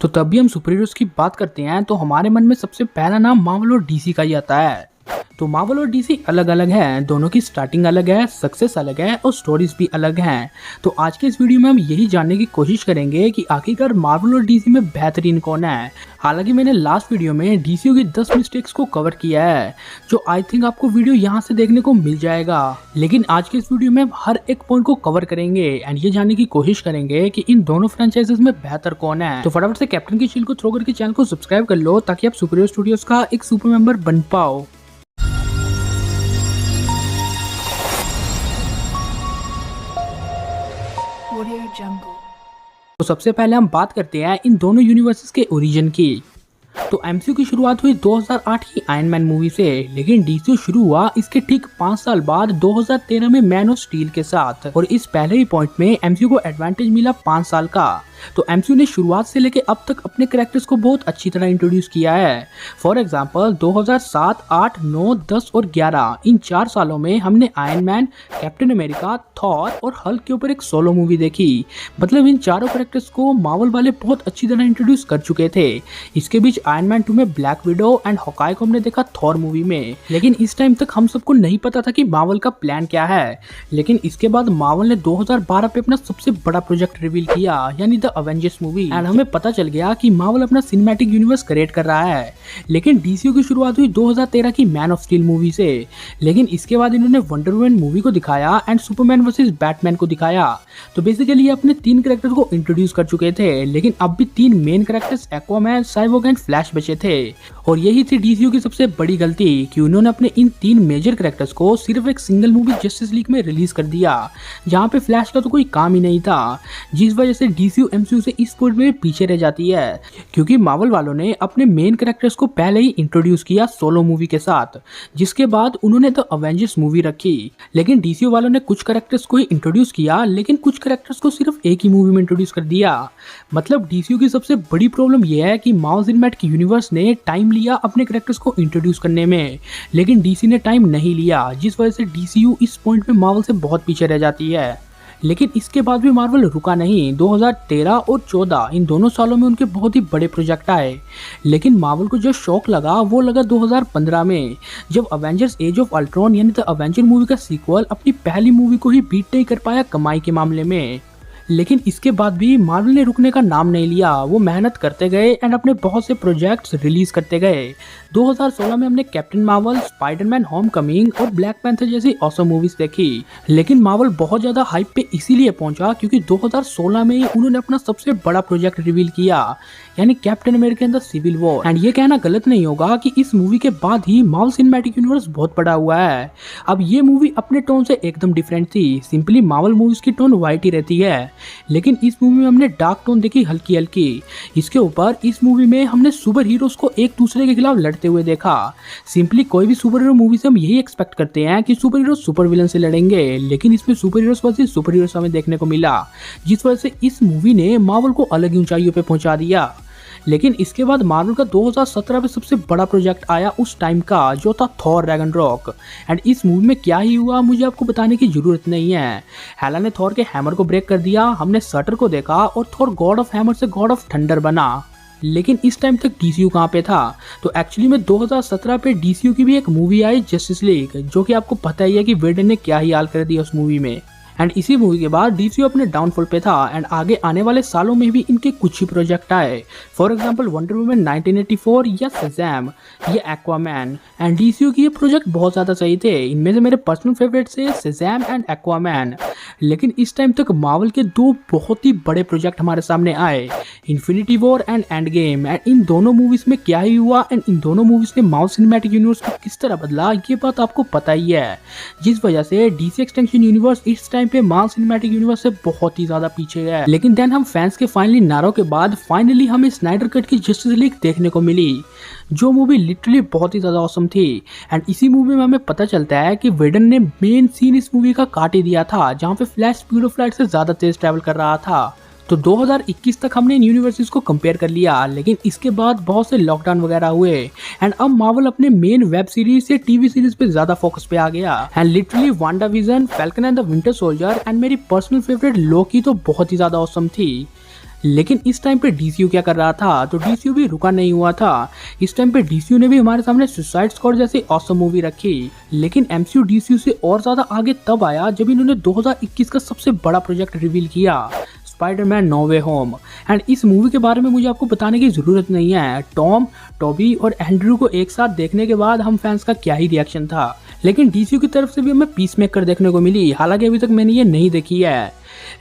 तो तब भी हम सुपर हीरोज की बात करते हैं तो हमारे मन में सबसे पहला नाम मार्वल और डीसी का ही आता है। तो मार्वल और डीसी अलग अलग हैं, दोनों की स्टार्टिंग अलग है, सक्सेस अलग है और स्टोरीज भी अलग हैं। तो आज के इस वीडियो में हम यही जानने की कोशिश करेंगे कि आखिरकार मार्वल और डीसी में बेहतरीन कौन है। हालांकि मैंने लास्ट वीडियो में डीसी की 10 मिस्टेक्स को कवर किया है, जो आई थिंक आपको वीडियो यहाँ से देखने को मिल जाएगा। लेकिन आज के इस वीडियो में हम हर एक पॉइंट को कवर करेंगे एंड ये जानने की कोशिश करेंगे कि इन दोनों फ्रेंचाइजीज में बेहतर कौन है। तो फटाफट से कैप्टन की शील्ड को थ्रो करके चैनल को सब्सक्राइब कर लो ताकि आप सुपर हीरो स्टूडियोज का एक सुपर मेंबर बन पाओ। तो सबसे पहले हम बात करते हैं इन दोनों यूनिवर्सेस के ओरिजिन की। तो एमसीयू की शुरुआत हुई 2008 की आयरन मैन मूवी से, लेकिन डीसीयू शुरू हुआ इसके ठीक 5 साल बाद 2013 में मैन ऑफ स्टील के साथ। और इस पहले ही पॉइंट में एमसीयू को एडवांटेज मिला 5 साल का। तो एमसीयू ने शुरुआत से लेके अब तक अपने कैरेक्टर्स को बहुत अच्छी तरह इंट्रोड्यूस किया है। फॉर एग्जांपल 2007, 8, 9, 10 और 11 इन 4 सालों में हमने iron man, captain America, Thor और हल्क के ऊपर एक सोलो मूवी देखी। मतलब इन चारों कैरेक्टर्स को मार्वल वाले बहुत अच्छी तरह इंट्रोड्यूस कर चुके थे। इसके बीच आयरन मैन 2 में ब्लैक विडो एंड हॉकाई को हमने देखा थॉर मूवी में। लेकिन इस टाइम तक हम सबको नहीं पता था कि मार्वल का प्लान क्या है। लेकिन इसके बाद मार्वल ने 2012 पे अपना सबसे बड़ा प्रोजेक्ट रिवील किया, यानी द अवेंजर्स मूवी। एंड हमें पता चल गया कि मार्वल अपना सिनेमैटिक यूनिवर्स क्रिएट कर रहा है। लेकिन डीसीयू की शुरुआत हुई 2013 की मैन ऑफ स्टील मूवी से। लेकिन इसके बाद इन्होंने वंडर वुमन मूवी को दिखाया एंड सुपरमैन वर्सेस बैटमैन को दिखाया। तो बेसिकली ये अपने 3 कैरेक्टर्स को इंट्रोड्यूस कर चुके थे, लेकिन अब भी 3 main characters Aquaman, cyborg and flash बचे थे। और यही थी डीसीयू की सबसे बड़ी गलती कि उन्होंने अपने इन 3 मेजर कैरेक्टर्स को सिर्फ एक सिंगल मूवी जस्टिस लीग में रिलीज कर दिया, जहां पे फ्लैश का तो कोई काम ही नहीं था। जिस वजह से डीसीयू एमसीयू से इस पॉइंट में पीछे रह जाती है, क्योंकि मार्वल वालों ने अपने मेन कैरेक्टर्स को पहले ही इंट्रोड्यूस किया सोलो मूवी के साथ, जिसके बाद उन्होंने द अवेंजर्स मूवी रखी। लेकिन डीसीयू वालों ने कुछ कैरेक्टर्स को ही इंट्रोड्यूस किया, लेकिन कुछ कैरेक्टर्स को सिर्फ एक ही मूवी में इंट्रोड्यूस कर दिया। मतलब डीसीयू की सबसे बड़ी प्रॉब्लम यह है कि मार्वल सिनेमैटिक यूनिवर्स ने टाइम लिया अपने कैरेक्टर्स को इंट्रोड्यूस करने में, लेकिन डीसी ने टाइम नहीं लिया, जिस वजह से डीसीयू इस पॉइंट में मार्वल से बहुत पीछे रह जाती है। लेकिन इसके बाद भी मार्वल रुका नहीं। 2013 और 14 इन दोनों सालों में उनके बहुत ही बड़े प्रोजेक्ट आए। लेकिन मार्वल को जो शौक लगा वो लगा 2015 में, जब अवेंजर्स एज ऑफ अल्ट्रॉन यानी द अवेंजर मूवी का सीक्वल अपनी पहली मूवी को ही बीट नहीं कर पाया कमाई के मामले में। लेकिन इसके बाद भी मार्वल ने रुकने का नाम नहीं लिया। वो मेहनत करते गए एंड अपने बहुत से प्रोजेक्ट्स रिलीज करते गए। 2016 में हमने कैप्टन मार्वल, स्पाइडरमैन होमकमिंग और ब्लैक पैंथर जैसी ऑसम मूवीज देखी। लेकिन मार्वल बहुत ज्यादा हाइप पे इसीलिए पहुंचा क्योंकि 2016 में ही उन्होंने अपना सबसे बड़ा प्रोजेक्ट रिवील किया, यानी Captain America in the civil war. And ये कहना गलत नहीं होगा कि इस मूवी के बाद ही मार्वल सिनेमैटिक यूनिवर्स बहुत बड़ा हुआ है। अब ये मूवी अपने टोन से एकदम डिफरेंट थी। सिंपली मार्वल मूवीज की टोन वाइट ही रहती है, लेकिन इस मूवी में हमने डार्क टोन देखी हल्की हल्की। इसके ऊपर इस मूवी में हमने सुपर हीरोज को एक दूसरे के खिलाफ लड़ते हुए देखा। सिंपली कोई भी सुपर हीरो मूवी से हम यही एक्सपेक्ट करते हैं कि सुपर हीरो सुपर विलन से लड़ेंगे, लेकिन इसमें super heroes versus super heroes हमें देखने को मिला, जिस वजह से इस मूवी ने मार्वल को अलग ऊंचाइयों पे पहुंचा दिया। लेकिन इसके बाद मार्वल का 2017 में सबसे बड़ा प्रोजेक्ट आया उस टाइम का, जो था थॉर रैग्नारोक। एंड इस मूवी में क्या ही हुआ मुझे आपको बताने की जरूरत नहीं है। हेला ने थॉर के हैमर को ब्रेक कर दिया, हमने सटर को देखा और थॉर गॉड ऑफ हैमर से गॉड ऑफ थंडर बना। लेकिन इस टाइम तक डीसीयू कहाँ पे था? तो एक्चुअली में 2017 पे डीसीयू की भी एक मूवी आई जस्टिस लीग, जो कि आपको पता ही है कि वेडन ने क्या ही हाल कर दिया उस मूवी में। एंड इसी मूवी के बाद डीसीयू अपने डाउनफॉल पे था एंड आगे आने वाले सालों में भी इनके कुछ ही प्रोजेक्ट आए। फॉर एग्जांपल वंडर वुमन 1984 या शज़ैम या एक्वामैन। एंड डीसीयू की ये प्रोजेक्ट बहुत ज़्यादा सही थे। इनमें से मेरे पर्सनल फेवरेट से शज़ैम एंड एक्वामैन। लेकिन इस टाइम तक मार्वल के 2 बहुत ही बड़े प्रोजेक्ट हमारे सामने आए, infinity war and end game. And in दोनों मूवीज में क्या ही हुआ एंड इन दोनों मूवीज ने मार्वल सिनेमैटिक यूनिवर्स को किस तरह बदला, ये बात आपको पता ही है। जिस वजह से डीसी एक्सटेंशन यूनिवर्स इस टाइम पे मार्वल सिनेमैटिक यूनिवर्स से बहुत ही ज्यादा पीछे है। लेकिन देन हम फैंस के फाइनली नारों के बाद फाइनली हमें स्नाइडर कट की जस्टिस लीग देखने को मिली, जो मूवी लिटरली बहुत ही ज्यादा ऑसम थी। एंड इसी मूवी में हमें पता चलता है कि वेडन ने मेन सीन इस मूवी का काट ही दिया था, जहाँ पे फ्लैश स्पीड ऑफ लाइट से ज्यादा तेज ट्रैवल कर रहा था। तो 2021 तक हमने इन यूनिवर्सिटीज को कंपेयर कर लिया, लेकिन इसके बाद बहुत से लॉकडाउन वगैरह हुए एंड अब मार्वल अपने मेन वेब सीरीज से टीवी सीरीज पे ज्यादा फोकस पे आ गया। And literally Wanda vision, falcon and the winter soldier and मेरी पर्सनल फेवरेट लोकी तो बहुत ही ज्यादा ऑसम थी। लेकिन इस टाइम पे डीसीयू क्या कर रहा था, तो डीसीयू भी रुका नहीं हुआ था। इस टाइम पे डीसीयू ने भी हमारे सामने सुसाइड स्क्वाड जैसी ऑसम मूवी रखी। लेकिन एमसीयू डीसीयू से और ज्यादा आगे तब आया जब इन्होंने 2021 का सबसे बड़ा प्रोजेक्ट रिवील किया, Spiderman no way home. And इस मूवी के बारे में मुझे आपको बताने की जरूरत नहीं है, टॉम, टॉबी और एंड्रू को एक साथ देखने के बाद हम फैंस का क्या ही रिएक्शन था। लेकिन डीसीयू की तरफ से भी हमें पीसमेकर देखने को मिली, हालांकि अभी तक मैंने ये नहीं देखी है।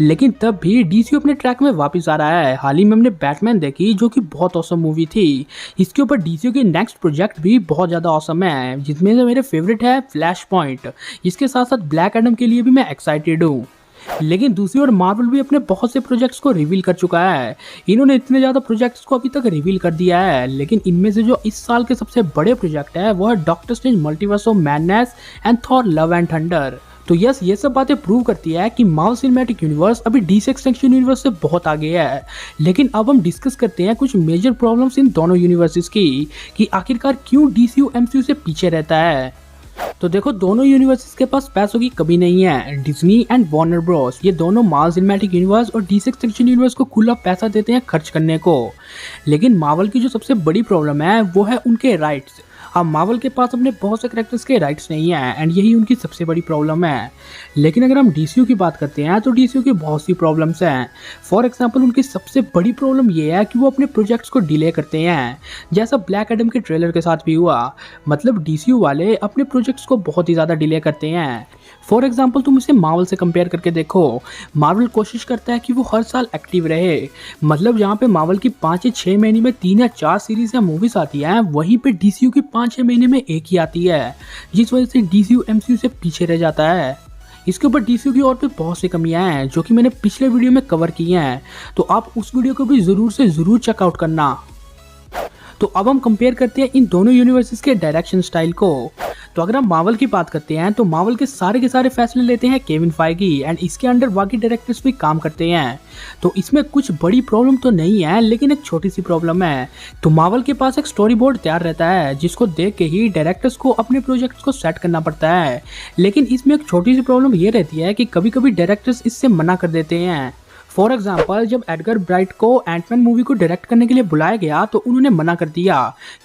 लेकिन तब भी डीसीयू अपने ट्रैक में वापस आ रहा है। हाल ही में हमने बैटमैन देखी जो कि बहुत औसम मूवी थी। इसके ऊपर डीसीयू की नेक्स्ट प्रोजेक्ट भी बहुत ज़्यादा औसम है, जिसमें से मेरे फेवरेट है फ्लैश पॉइंट। इसके साथ साथ ब्लैक एडम के लिए भी मैं एक्साइटेड हूँ। लेकिन दूसरी ओर मार्वल भी अपने बहुत से प्रोजेक्ट्स को रिवील कर चुका है। इन्होंने इतने ज़्यादा प्रोजेक्ट्स को अभी तक रिवील कर दिया है, लेकिन इनमें से जो इस साल के सबसे बड़े प्रोजेक्ट है वो है doctor strange multiverse of madness and Thor love and thunder. तो यस, ये सब बातें प्रूव करती है कि मार्वल सिनेमैटिक यूनिवर्स अभी डीसी एक्सटेंशन यूनिवर्स से बहुत आगे है। लेकिन अब हम डिस्कस करते हैं कुछ मेजर प्रॉब्लम्स इन दोनों यूनिवर्सेस की, कि आखिरकार क्यों डीसीयू एमसीयू से पीछे रहता है। तो देखो, दोनों यूनिवर्सेस के पास पैसों की कमी नहीं है। डिज्नी एंड वार्नर ब्रोस ये दोनों मार्वल सिनेमैटिक यूनिवर्स और डीसी एक्सटेंशन यूनिवर्स को खुला पैसा देते हैं खर्च करने को। लेकिन मार्वल की जो सबसे बड़ी प्रॉब्लम है वो है उनके राइट्स। अब मार्वल के पास अपने बहुत से कैरेक्टर्स के राइट्स नहीं है एंड यही उनकी सबसे बड़ी प्रॉब्लम है। लेकिन अगर हम डीसीयू की बात करते हैं तो डीसीयू की बहुत सी प्रॉब्लम्स हैं। फॉर एग्जांपल, उनकी सबसे बड़ी प्रॉब्लम ये है कि वो अपने प्रोजेक्ट्स को डिले करते हैं, जैसा ब्लैक एडम के ट्रेलर के साथ भी हुआ। मतलब डीसीयू वाले अपने प्रोजेक्ट्स को बहुत ही ज़्यादा डिले करते हैं। फॉर एग्जाम्पल, तुम इसे मार्वल से कंपेयर करके देखो। मार्वल कोशिश करता है कि वो हर साल एक्टिव रहे। मतलब जहाँ पे मार्वल की 5 या 6 महीने में 3 या 4 सीरीज या मूवीज आती हैं, वहीं पे डीसीयू की 5-6 महीने में एक ही आती है, जिस वजह से डीसीयू एमसीयू से पीछे रह जाता है। इसके ऊपर डीसीयू की और भी बहुत सी कमियां हैं जो कि मैंने पिछले वीडियो में कवर की हैं, तो आप उस वीडियो को भी ज़रूर से ज़रूर चेकआउट करना। तो अब हम कंपेयर करते हैं इन दोनों यूनिवर्सेस के डायरेक्शन स्टाइल को। तो अगर हम मार्वल की बात करते हैं तो मार्वल के सारे फैसले लेते हैं केविन फाइगी एंड इसके अंडर बाकी डायरेक्टर्स भी काम करते हैं। तो इसमें कुछ बड़ी प्रॉब्लम तो नहीं है, लेकिन एक छोटी सी प्रॉब्लम है। तो मार्वल के पास एक स्टोरी बोर्ड तैयार रहता है जिसको देख के ही डायरेक्टर्स को अपने प्रोजेक्ट्स को सेट करना पड़ता है। लेकिन इसमें एक छोटी सी प्रॉब्लम ये रहती है कि कभी कभी डायरेक्टर्स इससे मना कर देते हैं। फॉर एग्जाम्पल, जब एडगर ब्राइट को एंटमैन मूवी को डायरेक्ट करने के लिए बुलाया गया तो उन्होंने मना कर दिया।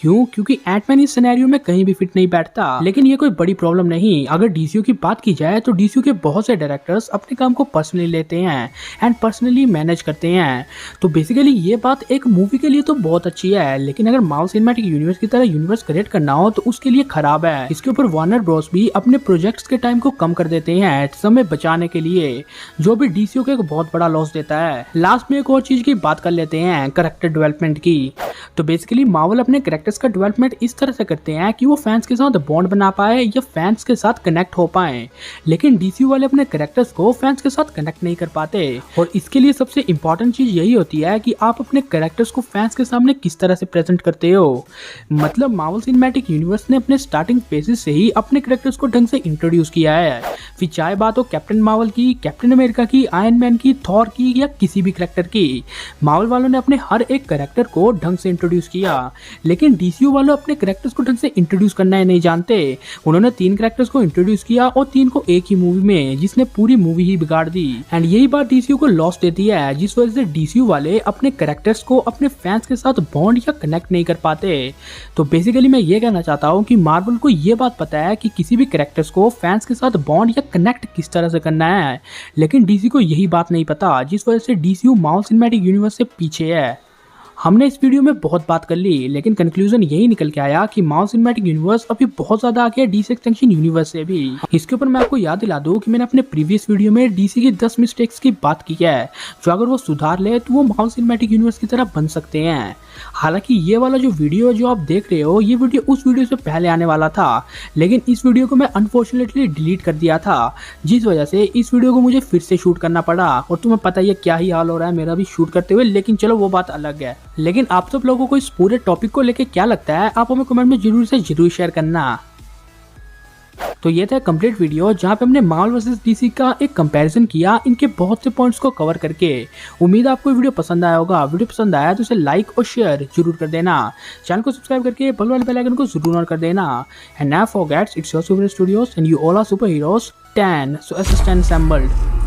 क्यों? क्योंकि एंटमैन इस सिनेरियो में कहीं भी फिट नहीं बैठता। लेकिन ये कोई बड़ी प्रॉब्लम नहीं। अगर डीसीयू की बात की जाए तो डीसीयू के बहुत से डायरेक्टर्स अपने काम को पर्सनली लेते हैं एंड पर्सनली मैनेज करते हैं। तो बेसिकली ये बात एक मूवी के लिए तो बहुत अच्छी है, लेकिन अगर मार्वल सिनेमैटिक यूनिवर्स की तरह यूनिवर्स क्रिएट करना हो तो उसके लिए खराब है। इसके ऊपर वार्नर ब्रोस भी अपने प्रोजेक्ट्स के टाइम को कम कर देते हैं समय बचाने के लिए, जो भी डीसीयू को एक बहुत बड़ा लॉस देता है। लास्ट में एक और चीज की बात कर लेते हैं, कैरेक्टर डेवलपमेंट की। तो बेसिकली मार्वल अपने कैरेक्टर्स का डेवलपमेंट इस तरह से करते हैं कि वो फैंस के साथ बॉन्ड बना पाए या फैंस के साथ कनेक्ट हो पाए। लेकिन डीसी वाले अपने कैरेक्टर्स को फैंस के साथ कनेक्ट नहीं कर पाते, और इसके लिए सबसे इंपॉर्टेंट चीज यही होती है कि आप अपने कैरेक्टर्स को फैंस के सामने किस तरह से प्रेजेंट करते हो। मतलब मार्वल सिनेमैटिक यूनिवर्स ने अपने स्टार्टिंग फेजेस से ही अपने कैरेक्टर्स को ढंग से इंट्रोड्यूस किया है। फिर चाहे बात हो कैप्टन मार्वल की, कैप्टन अमेरिका की, आयरन मैन की, थॉर की या किसी भी कैरेक्टर की, मार्वल वालों ने अपने हर एक कैरेक्टर को ढंग से इंट्रोड्यूस किया। लेकिन डीसीयू वालों अपने कैरेक्टर्स को ढंग से इंट्रोड्यूस करना है नहीं जानते। उन्होंने 3 कैरेक्टर्स को इंट्रोड्यूस किया और 3 को एक ही मूवी में, जिसने पूरी मूवी ही बिगाड़ दी। एंड यही बात डीसीयू को लॉस देती है, जिस वजह से डीसीयू वाले अपने कैरेक्टर्स को अपने फैंस के साथ बॉन्ड या कनेक्ट नहीं कर पाते। तो बेसिकली मैं ये कहना चाहता हूँ कि मार्वल को ये बात पता है कि किसी भी कैरेक्टर्स को फैंस के साथ बॉन्ड या कनेक्ट किस तरह से करना है, लेकिन डीसी को यही बात नहीं पता, जिस वजह से डीसीयू मार्वल सिनेमैटिक यूनिवर्स से पीछे है। हमने इस वीडियो में बहुत बात कर ली, लेकिन कंक्लूजन यही निकल के आया कि मार्वल सिनेमैटिक यूनिवर्स अभी बहुत ज्यादा आगे है डीसी एक्सटेंशन यूनिवर्स से भी। इसके ऊपर मैं आपको याद दिला दूं कि मैंने अपने प्रीवियस वीडियो में डीसी की 10 मिस्टेक्स की बात की है, जो अगर वो सुधार ले तो वो मार्वल सिनेमैटिक यूनिवर्स की तरह बन सकते हैं। हालांकि ये वाला जो वीडियो जो आप देख रहे हो, ये वीडियो उस वीडियो से पहले आने वाला था, लेकिन इस वीडियो को मैं अनफॉर्चुनेटली डिलीट कर दिया था, जिस वजह से इस वीडियो को मुझे फिर से शूट करना पड़ा। और तुम्हें पता ही है क्या ही हाल हो रहा है मेरा भी शूट करते हुए, लेकिन चलो वो बात अलग है। लेकिन आप सब लोगों को इस पूरे टॉपिक को लेके क्या लगता है, आप हमें कमेंट में जरूर शेयर करना। तो ये था कंप्लीट वीडियो जहाँ पे हमने मार्वल वर्सेस डीसी का एक कंपैरिजन किया, इनके बहुत से पॉइंट्स को कवर करके। उम्मीद है आपको वीडियो पसंद आया होगा। वीडियो पसंद आया तो इसे लाइक और शेयर जरूर कर देना। चैनल को सब्सक्राइब करके बगल वाले बेल आइकन को जरूर ऑन कर देना। And never forget, it's your super studios and you all are super heroes 10, so assist and assembled.